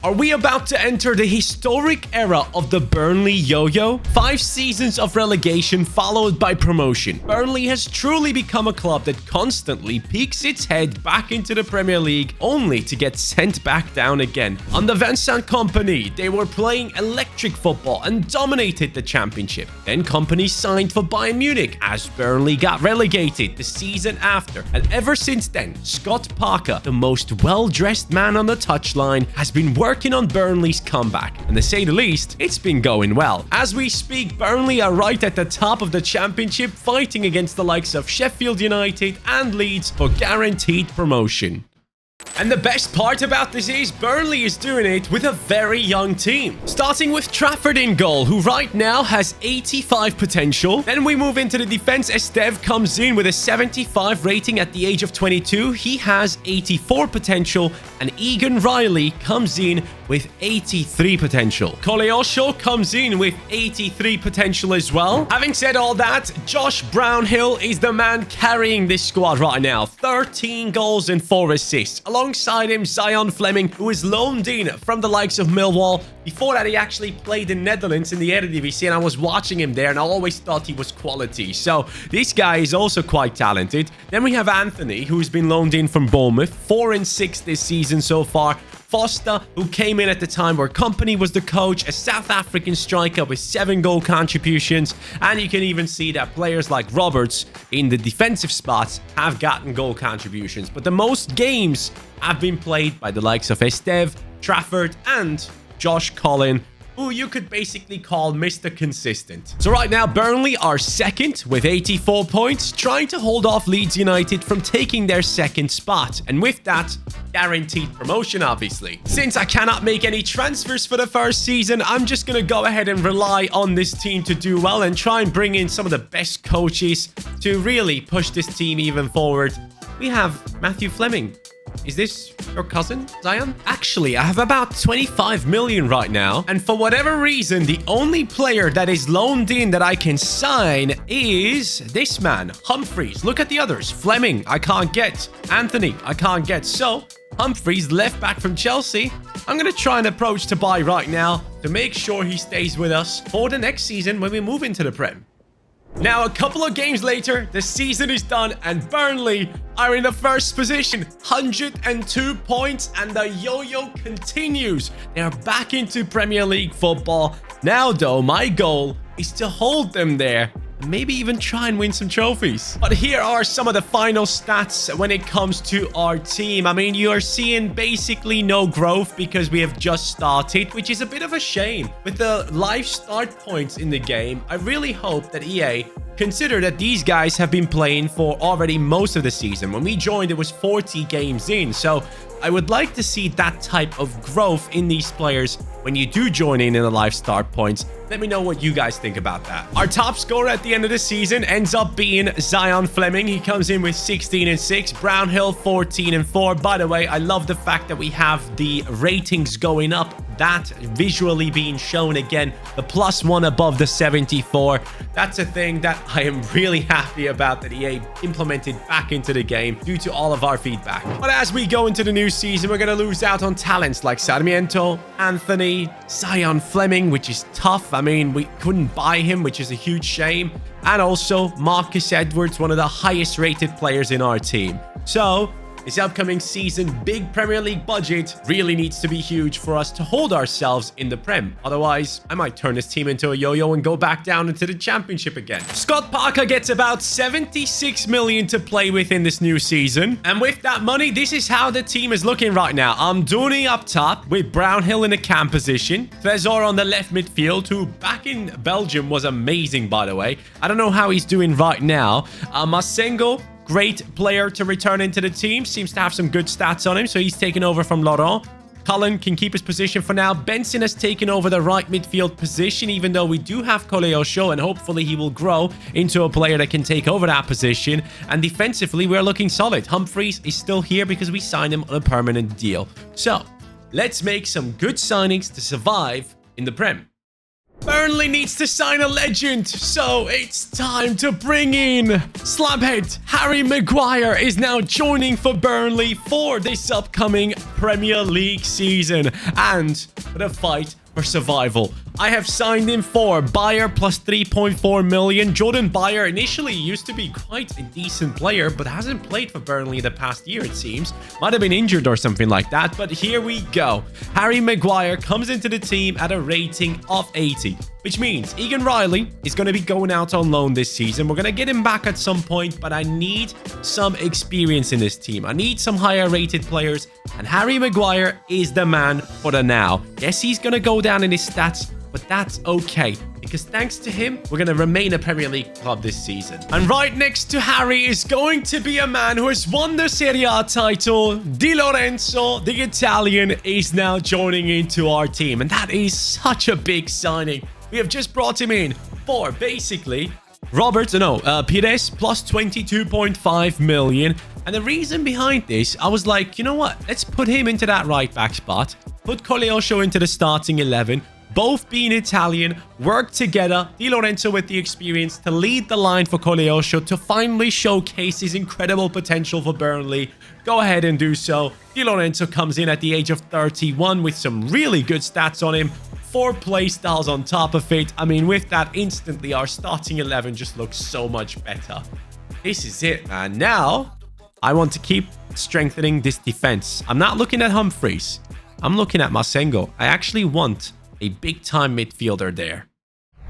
Are we about to enter the historic era of the Burnley yo-yo? 5 seasons of relegation followed by promotion. Burnley has truly become a club that constantly peeks its head back into the Premier League only to get sent back down again. Under Vincent Kompany, they were playing electric football and dominated the championship. Then Kompany signed for Bayern Munich as Burnley got relegated the season after. And ever since then, Scott Parker, the most well-dressed man on the touchline, has been working on Burnley's comeback. And to say the least, it's been going well. As we speak, Burnley are right at the top of the championship, fighting against the likes of Sheffield United and Leeds for guaranteed promotion. And the best part about this is Burnley is doing it with a very young team. Starting with Trafford in goal, who right now has 85 potential. Then we move into the defense. Esteve comes in with a 75 rating at the age of 22. He has 84 potential. And Egan Riley comes in with 83 potential. Koleosho comes in with 83 potential as well. Having said all that, Josh Brownhill is the man carrying this squad right now. 13 goals and 4 assists. Alongside him, Zion Fleming, who is loaned in from the likes of Millwall. Before that, he actually played in Netherlands in the Eredivisie, and I was watching him there, and I always thought he was quality. So this guy is also quite talented. Then we have Anthony, who's been loaned in from Bournemouth. 4 and 6 this season so far. Foster, who came in at the time where Kompany was the coach, a South African striker with 7 goal contributions. And you can even see that players like Roberts in the defensive spots have gotten goal contributions. But the most games have been played by the likes of Esteve, Trafford, and Josh Collin, who you could basically call Mr. Consistent. So right now, Burnley are second with 84 points, trying to hold off Leeds United from taking their second spot. And with that, guaranteed promotion, obviously. Since I cannot make any transfers for the first season, I'm just going to go ahead and rely on this team to do well and try and bring in some of the best coaches to really push this team even forward. We have Matthew Fleming. Is this your cousin, Zion? Actually, I have about 25 million right now. And for whatever reason, the only player that is loaned in that I can sign is this man, Humphreys. Look at the others. Fleming, I can't get. Anthony, I can't get. So, Humphreys, left back from Chelsea. I'm going to try and approach to buy right now to make sure he stays with us for the next season when we move into the Prem. Now, a couple of games later, the season is done and Burnley are in the first position. 102 points and the yo-yo continues. They are back into Premier League football. Now, though, my goal is to hold them there and maybe even try and win some trophies. But here are some of the final stats when it comes to our team. I mean, you are seeing basically no growth because we have just started, which is a bit of a shame. With the live start points in the game, I really hope that EA consider that these guys have been playing for already most of the season. When we joined, it was 40 games in. So I would like to see that type of growth in these players when you do join in the live start points. Let me know what you guys think about that. Our top scorer at the end of the season ends up being Zion Fleming. He comes in with 16 and 6. Brownhill 14 and 4. By the way, I love the fact that we have the ratings going up. That visually being shown again, the +1 above the 74. That's a thing that I am really happy about that EA implemented back into the game due to all of our feedback. But as we go into the new season, we're going to lose out on talents like Sarmiento, Anthony, Zion Fleming, which is tough. I mean, we couldn't buy him, which is a huge shame. And also Marcus Edwards, one of the highest rated players in our team. So this upcoming season, big Premier League budget really needs to be huge for us to hold ourselves in the Prem. Otherwise, I might turn this team into a yo-yo and go back down into the Championship again. Scott Parker gets about 76 million to play with in this new season. And with that money, this is how the team is looking right now. Amdouni up top with Brownhill in the cam position. Trezor on the left midfield, who back in Belgium was amazing, by the way. I don't know how he's doing right now. Masengo, great player to return into the team. Seems to have some good stats on him, so he's taken over from Laurent. Cullen can keep his position for now. Benson has taken over the right midfield position, even though we do have Koleosho, and hopefully he will grow into a player that can take over that position. And defensively, we're looking solid. Humphreys is still here because we signed him on a permanent deal. So, let's make some good signings to survive in the Prem. Burnley needs to sign a legend, so it's time to bring in Slabhead. Harry Maguire is now joining for Burnley for this upcoming Premier League season and for the fight for survival. I have signed him for Bayer plus 3.4 million. Jordan Bayer initially used to be quite a decent player, but hasn't played for Burnley the past year, it seems. Might have been injured or something like that, but here we go. Harry Maguire comes into the team at a rating of 80, which means Egan Riley is going to be going out on loan this season. We're going to get him back at some point, but I need some experience in this team. I need some higher rated players, and Harry Maguire is the man for the now. Yes, he's going to go down in his stats, but that's okay, because thanks to him, we're going to remain a Premier League club this season. And right next to Harry is going to be a man who has won the Serie A title. Di Lorenzo, the Italian, is now joining into our team, and that is such a big signing. We have just brought him in for basically Pires plus 22.5 million. And the reason behind this, I was like, you know what? Let's put him into that right back spot. Put Coleosho into the starting 11. Both being Italian, work together. Di Lorenzo with the experience to lead the line for Coleosho to finally showcase his incredible potential for Burnley. Go ahead and do so. Di Lorenzo comes in at the age of 31 with some really good stats on him. 4 play styles on top of it. I mean, with that, instantly our starting 11 just looks so much better. This is it, man. Now, I want to keep strengthening this defense. I'm not looking at Humphreys. I'm looking at Masengo. I actually want a big-time midfielder there.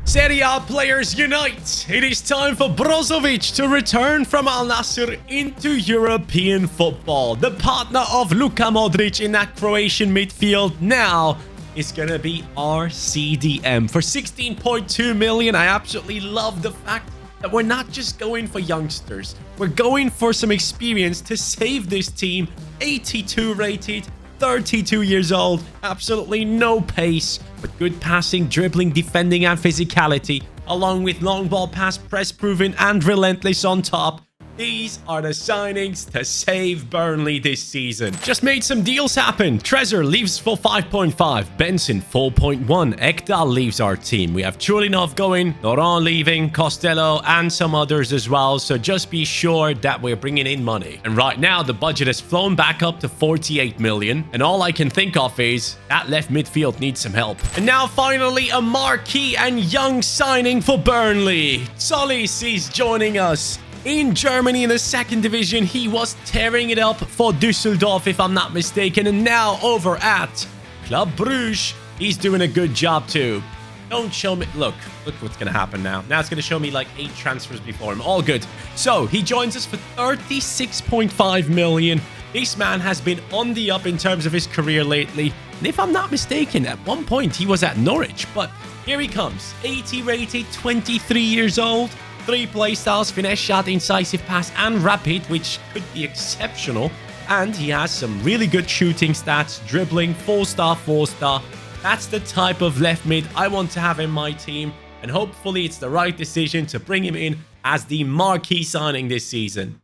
Serie A players unite! It is time for Brozovic to return from Al Nassr into European football. The partner of Luka Modric in that Croatian midfield now is going to be our CDM. For 16.2 million, I absolutely love the fact that we're not just going for youngsters. We're going for some experience to save this team. 82 rated, 32 years old, absolutely no pace, but good passing, dribbling, defending, and physicality, along with long ball pass, press proven, and relentless on top. These are the signings to save Burnley this season. Just made some deals happen. Trezor leaves for 5.5. Benson 4.1. Ekdal leaves our team. We have Chulinov going, Laurent leaving, Costello, and some others as well. So just be sure that we're bringing in money. And right now, the budget has flown back up to 48 million. And all I can think of is that left midfield needs some help. And now finally, a marquee and young signing for Burnley. Solis is joining us. In Germany in the second division, he was tearing it up for Düsseldorf, if I'm not mistaken. And now over at Club Brugge, he's doing a good job too. Don't show me... Look what's going to happen now. Now it's going to show me like 8 transfers before him. All good. So he joins us for 36.5 million. This man has been on the up in terms of his career lately. And if I'm not mistaken, at one point he was at Norwich. But here he comes. 80 rated, 23 years old. 3 playstyles, finesse shot, incisive pass, and rapid, which could be exceptional. And he has some really good shooting stats, dribbling, 4-star, 4-star. That's the type of left mid I want to have in my team. And hopefully it's the right decision to bring him in as the marquee signing this season.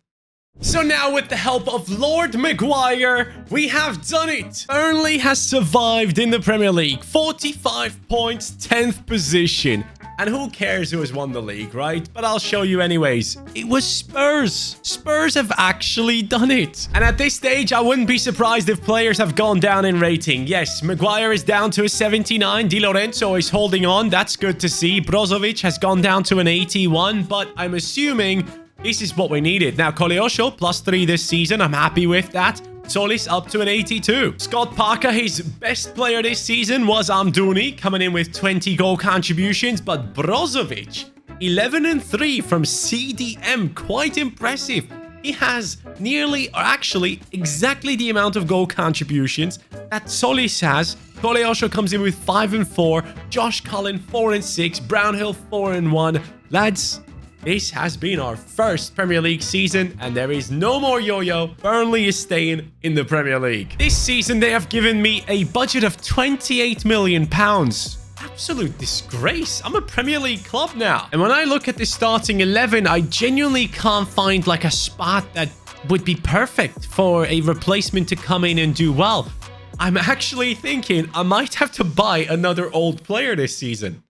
So now with the help of Lord Maguire, we have done it. Burnley has survived in the Premier League. 45 points, 10th position. And who cares who has won the league, right? But I'll show you anyways. It was Spurs. Spurs have actually done it. And at this stage, I wouldn't be surprised if players have gone down in rating. Yes, Maguire is down to a 79. Di Lorenzo is holding on. That's good to see. Brozovic has gone down to an 81. But I'm assuming this is what we needed. Now, Coleosho, plus 3 this season. I'm happy with that. Solis up to an 82. Scott Parker, his best player this season was Amdouni, coming in with 20 goal contributions. But Brozovic, 11 and 3 from CDM. Quite impressive. He has nearly, or actually exactly the amount of goal contributions that Solis has. Coleosho comes in with 5 and 4. Josh Cullen, 4 and 6. Brownhill, 4 and 1. Lads, this has been our first Premier League season, and there is no more yo-yo. Burnley is staying in the Premier League. This season, they have given me a budget of £28 million. Absolute disgrace. I'm a Premier League club now. And when I look at the starting 11, I genuinely can't find like a spot that would be perfect for a replacement to come in and do well. I'm actually thinking I might have to buy another old player this season.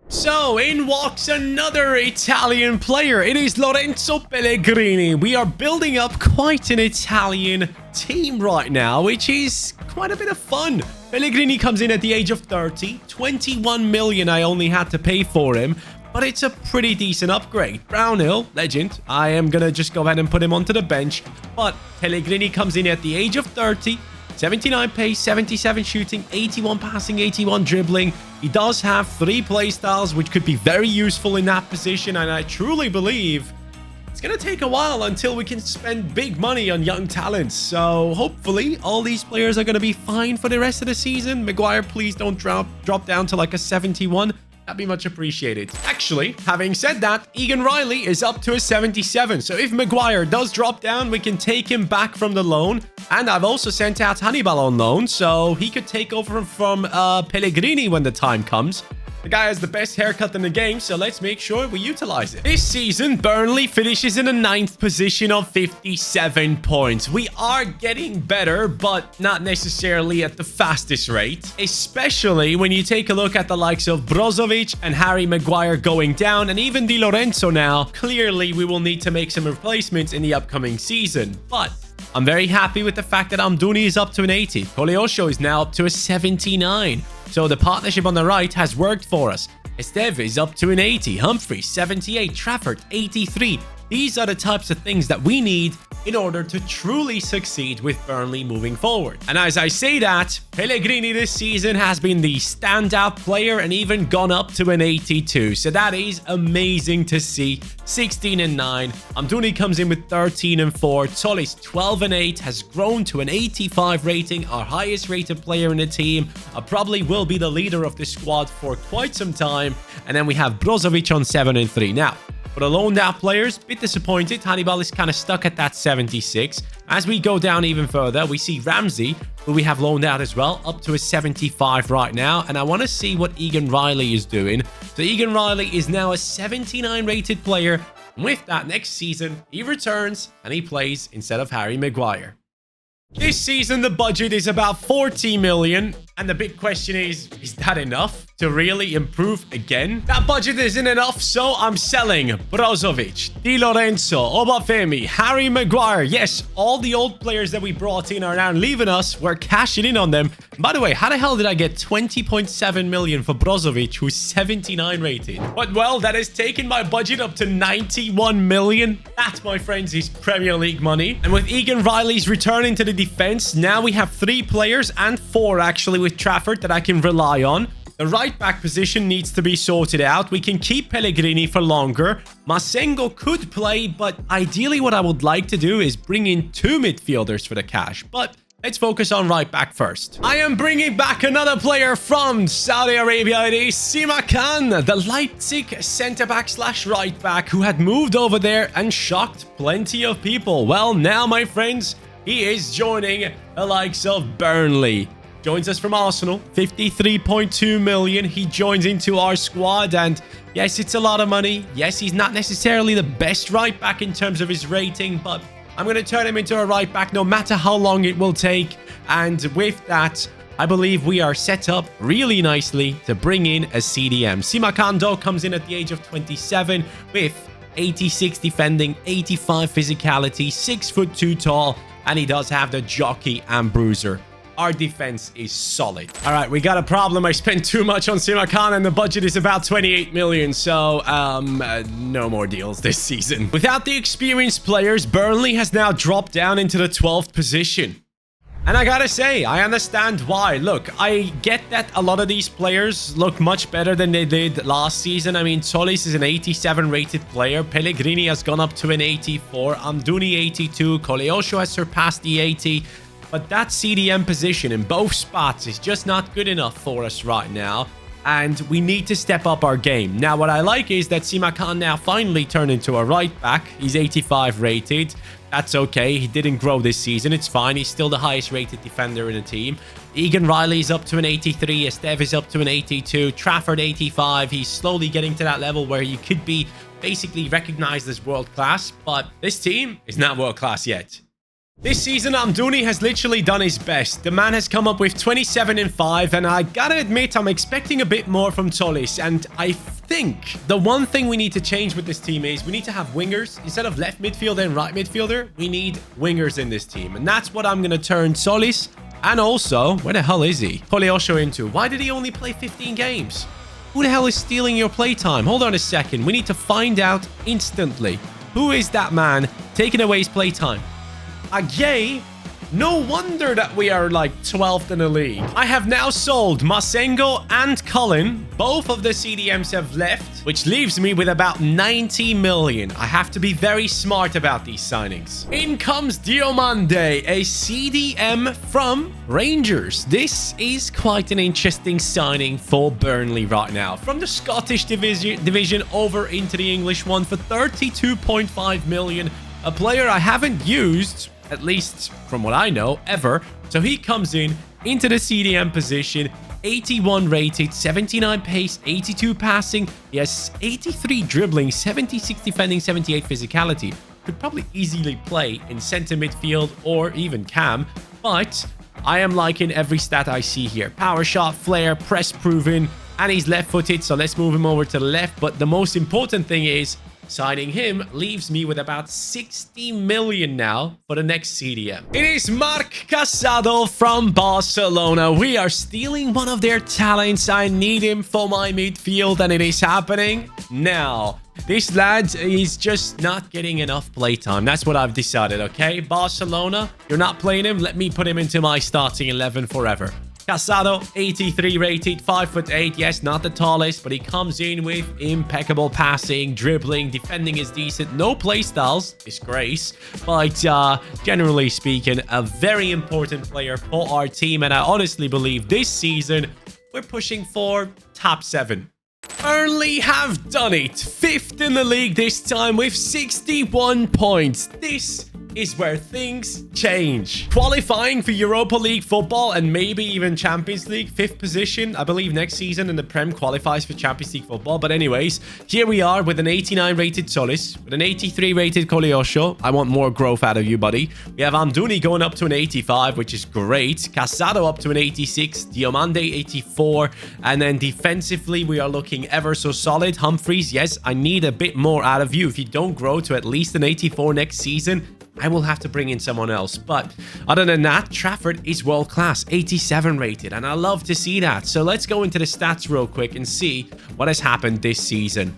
So, in walks another Italian player. It is Lorenzo Pellegrini. We are building up quite an Italian team right now, which is quite a bit of fun. Pellegrini comes in at the age of 30. 21 million I only had to pay for him, but it's a pretty decent upgrade. Brownhill, legend. I am going to just go ahead and put him onto the bench, but Pellegrini comes in at the age of 30. 79 pace, 77 shooting, 81 passing, 81 dribbling. He does have 3 play styles, which could be very useful in that position. And I truly believe it's going to take a while until we can spend big money on young talents. So hopefully all these players are going to be fine for the rest of the season. Maguire, please don't drop down to like a 71. That'd be much appreciated. Actually, having said that, Egan Riley is up to a 77. So if Maguire does drop down, we can take him back from the loan. And I've also sent out Hannibal on loan, so he could take over from Pellegrini when the time comes. The guy has the best haircut in the game, so let's make sure we utilize it. This season, Burnley finishes in the 9th position of 57 points. We are getting better, but not necessarily at the fastest rate. Especially when you take a look at the likes of Brozovic and Harry Maguire going down, and even Di Lorenzo now. Clearly, we will need to make some replacements in the upcoming season. But I'm very happy with the fact that Amdouni is up to an 80. Koleosho is now up to a 79. So the partnership on the right has worked for us. Esteve is up to an 80. Humphrey, 78. Trafford, 83. These are the types of things that we need in order to truly succeed with Burnley moving forward. And as I say that, Pellegrini this season has been the standout player and even gone up to an 82. So that is amazing to see. 16 and 9. Amdouni comes in with 13 and 4. Solis 12 and 8 has grown to an 85 rating, our highest rated player in the team. Probably will be the leader of the squad for quite some time. And then we have Brozovic on 7 and 3. Now, for the loaned out players, bit disappointed. Hannibal is kind of stuck at that 76. As we go down even further, we see Ramsey, who we have loaned out as well, up to a 75 right now. And I want to see what Egan Riley is doing. So Egan Riley is now a 79 rated player. And with that, next season, he returns and he plays instead of Harry Maguire. This season, the budget is about 40 million. And the big question is that enough to really improve again? That budget isn't enough, so I'm selling Brozovic, Di Lorenzo, Obafemi, Harry Maguire. Yes, all the old players that we brought in are now leaving us. We're cashing in on them. And by the way, how the hell did I get 20.7 million for Brozovic, who's 79 rated? But well, that has taken my budget up to 91 million. That, my friends, is Premier League money. And with Egan Riley's returning to the defense, now we have 3 players and 4 actually with Trafford that I can rely on. The right back position needs to be sorted out. We can keep Pellegrini for longer. Masengo could play, but ideally what I would like to do is bring in 2 midfielders for the cash. But let's focus on right back first. I am bringing back another player from Saudi Arabia. It is Simakan, the Leipzig centre-back / right back who had moved over there and shocked plenty of people. Well, now, my friends, he is joining the likes of Burnley. Joins us from Arsenal, 53.2 million. He joins into our squad, and yes, it's a lot of money. Yes, he's not necessarily the best right back in terms of his rating, but I'm going to turn him into a right back no matter how long it will take. And with that, I believe we are set up really nicely to bring in a CDM. Simakando comes in at the age of 27 with 86 defending, 85 physicality, 6'2" tall, and he does have the jockey and bruiser. Our defense is solid. All right, we got a problem. I spent too much on Simakan and the budget is about 28 million. So, no more deals this season. Without the experienced players, Burnley has now dropped down into the 12th position. And I gotta say, I understand why. Look, I get that a lot of these players look much better than they did last season. I mean, Solis is an 87 rated player. Pellegrini has gone up to an 84. Amdouni 82. Koleosho has surpassed the 80. But that CDM position in both spots is just not good enough for us right now. And we need to step up our game. Now, what I like is that Simakan now finally turned into a right back. He's 85 rated. That's okay. He didn't grow this season. It's fine. He's still the highest rated defender in the team. Egan Riley's up to an 83. Esteve is up to an 82. Trafford 85. He's slowly getting to that level where he could be basically recognized as world class. But this team is not world class yet. This season, Amdouni has literally done his best. The man has come up with 27 and 5, and I gotta admit, I'm expecting a bit more from Solis, and I think the one thing we need to change with this team is we need to have wingers. Instead of left midfielder and right midfielder, we need wingers in this team. And that's what I'm going to turn Solis and also, where the hell is he? Koleosho into. Why did he only play 15 games? Who the hell is stealing your playtime? Hold on a second. We need to find out instantly. Who is that man taking away his playtime? Agay? No wonder that we are like 12th in the league. I have now sold Masengo and Cullen. Both of the CDMs have left, which leaves me with about 90 million. I have to be very smart about these signings. In comes Diomande, a CDM from Rangers. This is quite an interesting signing for Burnley right now. From the Scottish division over into the English one for 32.5 million. A player I haven't used, at least from what I know, ever. So he comes in into the CDM position, 81 rated, 79 pace, 82 passing. He has 83 dribbling, 76 defending, 78 physicality. Could probably easily play in center midfield or even cam, but I am liking every stat I see here. Power shot, flair, press proven, and he's left-footed, so let's move him over to the left. But the most important thing is signing him leaves me with about 60 million now for the next CDM. It is Marc Casado from Barcelona. We are stealing one of their talents. I need him for my midfield, and it is happening now. This lad is just not getting enough playtime. That's what I've decided, okay? Barcelona, you're not playing him. Let me put him into my starting 11 forever. Casado, 83 rated, 5'8". Yes, not the tallest, but he comes in with impeccable passing, dribbling, defending is decent. No play styles, disgrace, but generally speaking, a very important player for our team. And I honestly believe this season we're pushing for top 7. Burnley have done it. 5th in the league this time with 61 points. This is where things change. Qualifying for Europa League football and maybe even Champions League. 5th position, I believe next season in the Prem qualifies for Champions League football. But anyways, here we are with an 89 rated Solis, with an 83 rated Koleosho. I want more growth out of you, buddy. We have Amdouni going up to an 85, which is great. Casado up to an 86. Diomande 84. And then defensively, we are looking ever so solid. Humphreys, yes, I need a bit more out of you. If you don't grow to at least an 84 next season, I will have to bring in someone else. But other than that, Trafford is world class, 87 rated, and I love to see that. So let's go into the stats real quick and see what has happened this season.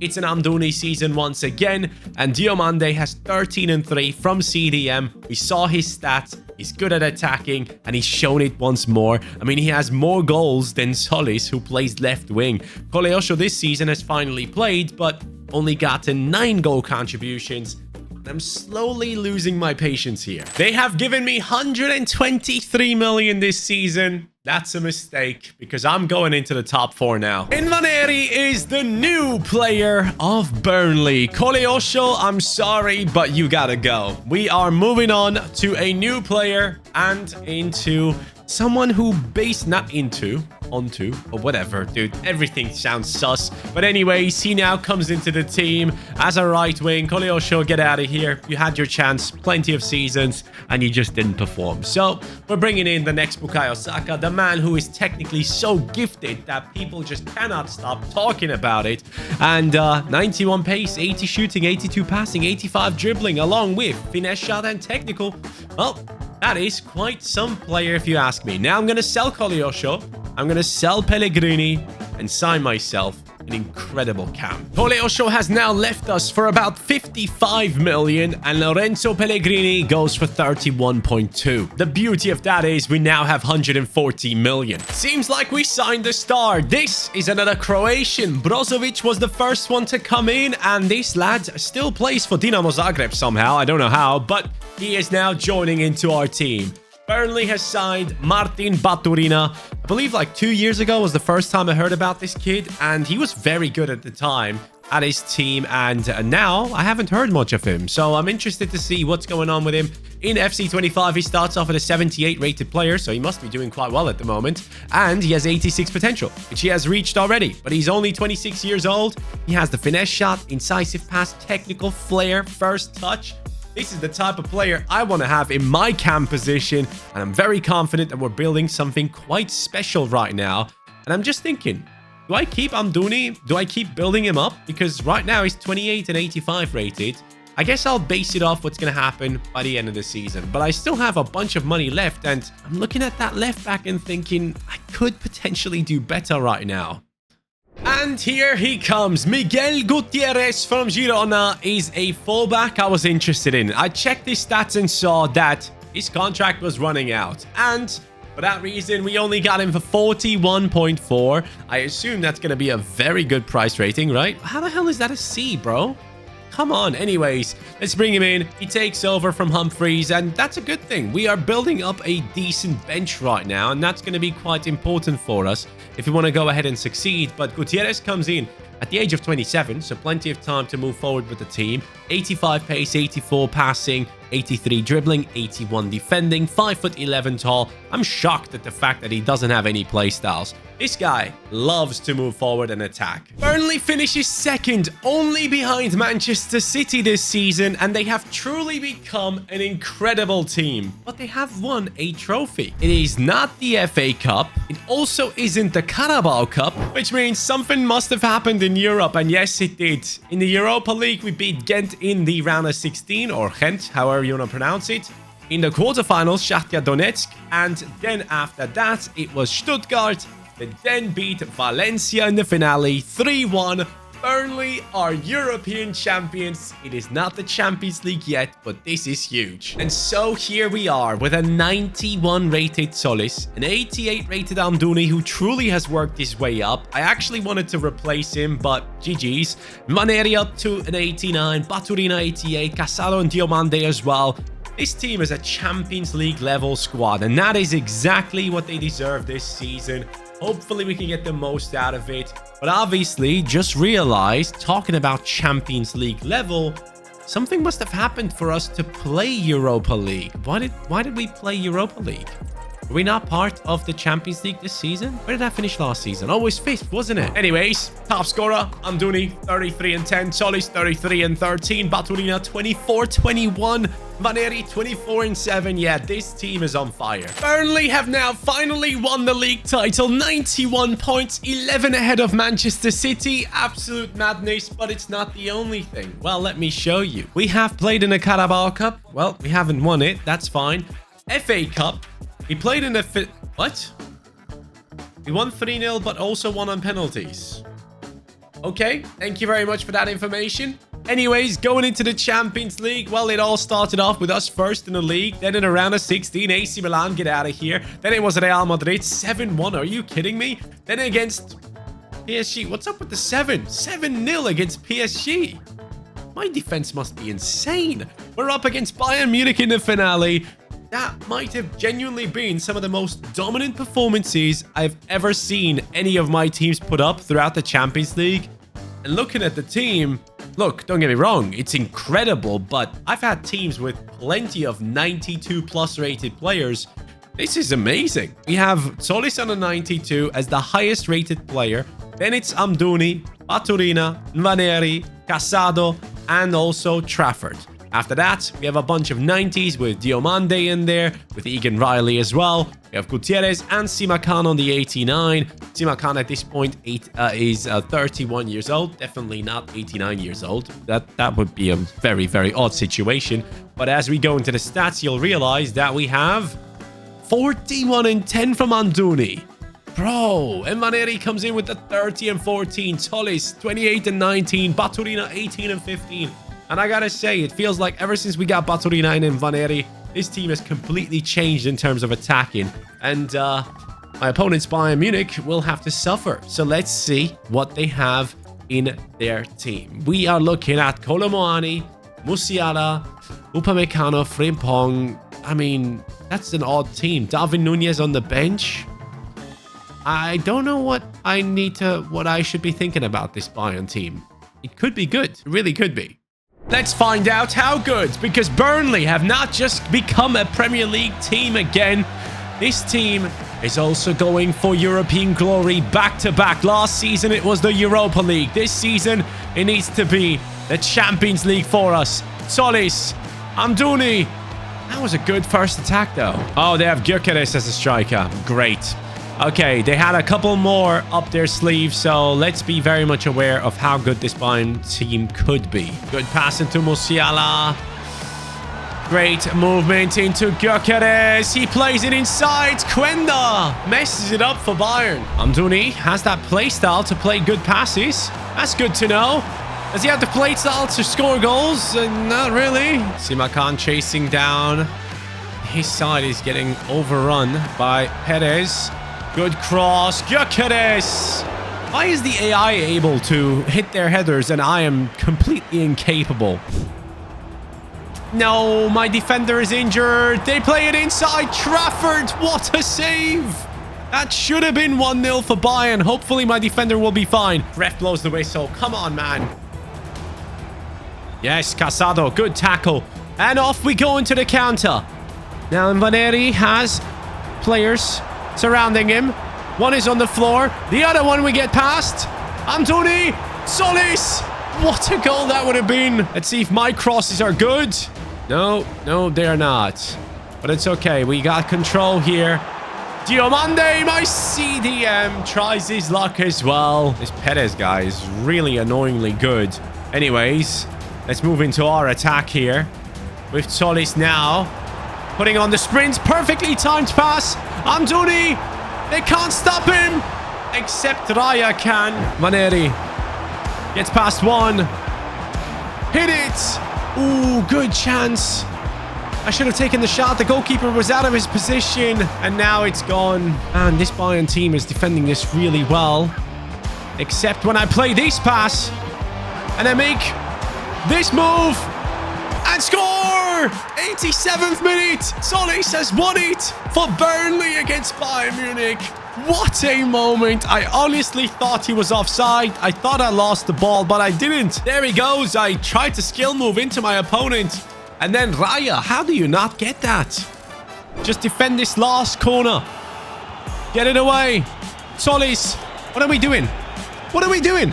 It's an Amdouni season once again, and Diomande has 13-3 from CDM. We saw his stats. He's good at attacking, and he's shown it once more. I mean, he has more goals than Solis, who plays left wing. Koleosho this season has finally played, but only gotten 9 goal contributions. I'm slowly losing my patience here. They have given me 123 million this season. That's a mistake because I'm going into the top 4 now. Nwaneri is the new player of Burnley. Koleosho, I'm sorry, but you gotta go. We are moving on to a new player and into someone who onto, or whatever, dude. Everything sounds sus. But anyways, he now comes into the team as a right wing. Koleosho, get out of here. You had your chance, plenty of seasons, and you just didn't perform. So we're bringing in the next Bukayo Saka, the man who is technically so gifted that people just cannot stop talking about it. And 91 pace, 80 shooting, 82 passing, 85 dribbling, along with finesse shot and technical. Well, that is quite some player if you ask me. Now I'm going to sell Koleosho. I'm going to sell Pellegrini and sign myself an incredible cam. Koleosho has now left us for about 55 million and Lorenzo Pellegrini goes for 31.2. The beauty of that is we now have 140 million. Seems like we signed the star. This is another Croatian. Brozovic was the first one to come in, and this lad still plays for Dinamo Zagreb somehow. I don't know how, but he is now joining into our team. Burnley has signed Martin Baturina. I believe like 2 years ago was the first time I heard about this kid, and he was very good at the time at his team, and now I haven't heard much of him. So I'm interested to see what's going on with him. In FC25, he starts off at a 78 rated player, so he must be doing quite well at the moment. And he has 86 potential, which he has reached already. But he's only 26 years old. He has the finesse shot, incisive pass, technical flair, first touch. This is the type of player I want to have in my cam position, and I'm very confident that we're building something quite special right now. And I'm just thinking, Do I keep Amdouni? Do I keep building him up? Because right now he's 28 and 85 rated. I guess I'll base it off what's going to happen by the end of the season. But I still have a bunch of money left, and I'm looking at that left back and thinking I could potentially do better right now. And here he comes. Miguel Gutierrez from Girona is a fullback I was interested in. I checked his stats and saw that his contract was running out. And for that reason, we only got him for 41.4. I assume that's going to be a very good price rating, right? How the hell is that a C, bro? Come on. Anyways, let's bring him in. He takes over from Humphreys, and that's a good thing. We are building up a decent bench right now, and that's going to be quite important for us if we want to go ahead and succeed. But Gutierrez comes in at the age of 27, so plenty of time to move forward with the team. 85 pace, 84 passing, 83 dribbling, 81 defending, 5'11" tall. I'm shocked at the fact that he doesn't have any play styles. This guy loves to move forward and attack. Burnley finishes second, only behind Manchester City this season, and they have truly become an incredible team. But they have won a trophy. It is not the FA Cup. It also isn't the Carabao Cup, which means something must have happened in Europe, and yes, it did. In the Europa League, we beat Ghent in the round of 16, or Ghent, however you want to pronounce it. In the quarterfinals, Shakhtar Donetsk, and then after that, it was Stuttgart. They then beat Valencia in the finale, 3-1. Burnley are European champions. It is not the Champions League yet, but this is huge. And so here we are with a 91 rated Solis, an 88 rated Amdouni who truly has worked his way up. I actually wanted to replace him, but GG's. Maneri up to an 89, Baturina 88, Casado and Diomande as well. This team is a Champions League level squad, and that is exactly what they deserve this season. Hopefully we can get the most out of it. But obviously, just realized, talking about Champions League level, something must have happened for us to play Europa League. Why did we play Europa League? Were we not part of the Champions League this season? Where did I finish last season? Oh, it was 5th, wasn't it? Anyways, top scorer, Amdouni, 33 and 10. Solis, 33 and 13. Baturina, 24, 21. Maneri, 24 and 7. Yeah, this team is on fire. Burnley have now finally won the league title. 91 points, 11 ahead of Manchester City. Absolute madness, but it's not the only thing. Well, let me show you. We have played in the Carabao Cup. Well, we haven't won it. That's fine. FA Cup. We played in the... What? We won 3-0, but also won on penalties. Okay, thank you very much for that information. Anyways, going into the Champions League, well, it all started off with us first in the league. Then in a round of 16, AC Milan, get out of here. Then it was Real Madrid, 7-1. Are you kidding me? Then against PSG. What's up with the 7? 7-0 against PSG. My defense must be insane. We're up against Bayern Munich in the finale. That might have genuinely been some of the most dominant performances I've ever seen any of my teams put up throughout the Champions League. And looking at the team, look, don't get me wrong, it's incredible, but I've had teams with plenty of 92 plus rated players. This is amazing. We have Solis on a 92 as the highest rated player. Then it's Amdouni, Baturina, Nvaneri, Casado, and also Trafford. After that, we have a bunch of 90s with Diomande in there, with Egan Riley as well. We have Gutierrez and Simakan on the 89. Simakan at this point is 31 years old. Definitely not 89 years old. That would be a very, very odd situation. But as we go into the stats, you'll realize that we have 41 and 10 from Amdouni. Bro, Maneri comes in with the 30 and 14. Solis, 28 and 19. Baturina, 18 and 15. And I gotta say, it feels like ever since we got Baturina and Nvaneri, this team has completely changed in terms of attacking. And my opponents, Bayern Munich, will have to suffer. So let's see what they have in their team. We are looking at Kolomoani, Musiala, Upamecano, Frimpong. I mean, that's an odd team. Darwin Nunez on the bench. I don't know what I should be thinking about this Bayern team. It could be good. It really could be. Let's find out how good, because Burnley have not just become a Premier League team again. This team is also going for European glory back-to-back. Last season, it was the Europa League. This season, it needs to be the Champions League for us. Solis, Amdouni. That was a good first attack, though. Oh, they have Gyökeres as a striker. Great. Okay, they had a couple more up their sleeve, so let's be very much aware of how good this Bayern team could be. Good pass into Musiala. Great movement into Gyökeres. He plays it inside. Quenda messes it up for Bayern. Amdouni has that play style to play good passes. That's good to know. Does he have the play style to score goals? Not really. Simakan chasing down. His side is getting overrun by Perez. Good cross. Gyökeres. Why is the AI able to hit their headers and I am completely incapable? No, my defender is injured. They play it inside. Trafford, what a save. That should have been 1-0 for Bayern. Hopefully my defender will be fine. Ref blows the whistle. Come on, man. Yes, Casado, good tackle. And off we go into the counter. Now Nwaneri has players surrounding him. One is on the floor. The other one we get past. Amdouni, Solis. What a goal that would have been. Let's see if my crosses are good. No, they're not. But it's okay. We got control here. Diomande, my CDM, tries his luck as well. This Perez guy is really annoyingly good. Anyways, let's move into our attack here. With Solis now. Putting on the sprint. Perfectly timed pass. Amdouni. They can't stop him. Except Raya can. Nwaneri gets past one. Hit it. Ooh, good chance. I should have taken the shot. The goalkeeper was out of his position. And now it's gone. And this Bayern team is defending this really well. Except when I play this pass. And I make this move. And score! 87th minute. Solis has won it for Burnley against Bayern Munich. What a moment. I honestly thought he was offside. I thought I lost the ball, but I didn't. There he goes. I tried to skill move into my opponent. And then Raya, how do you not get that? Just defend this last corner. Get it away. Solis, what are we doing? What are we doing?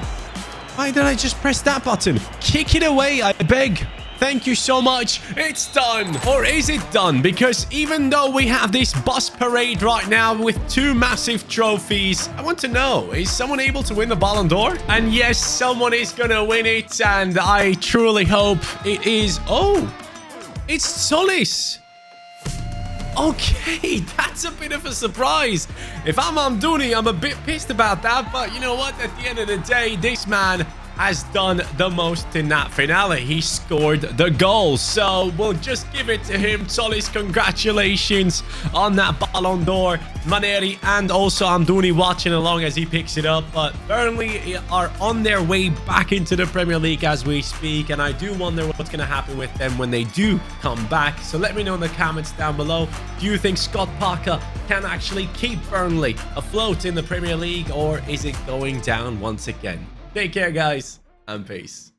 Why did I just press that button? Kick it away, I beg. Thank you so much. It's done. Or is it done? Because even though we have this bus parade right now with 2 massive trophies, I want to know, is someone able to win the Ballon d'Or? And yes, someone is going to win it. And I truly hope it is. Oh, it's Solis. Okay, that's a bit of a surprise. If I'm Amdouni, I'm a bit pissed about that. But you know what? At the end of the day, this man has done the most in that finale. He scored the goal. So we'll just give it to him. Solis, congratulations on that Ballon d'Or. Nwaneri and also Amdouni watching along as he picks it up. But Burnley are on their way back into the Premier League as we speak. And I do wonder what's going to happen with them when they do come back. So let me know in the comments down below. Do you think Scott Parker can actually keep Burnley afloat in the Premier League? Or is it going down once again? Take care, guys, and peace.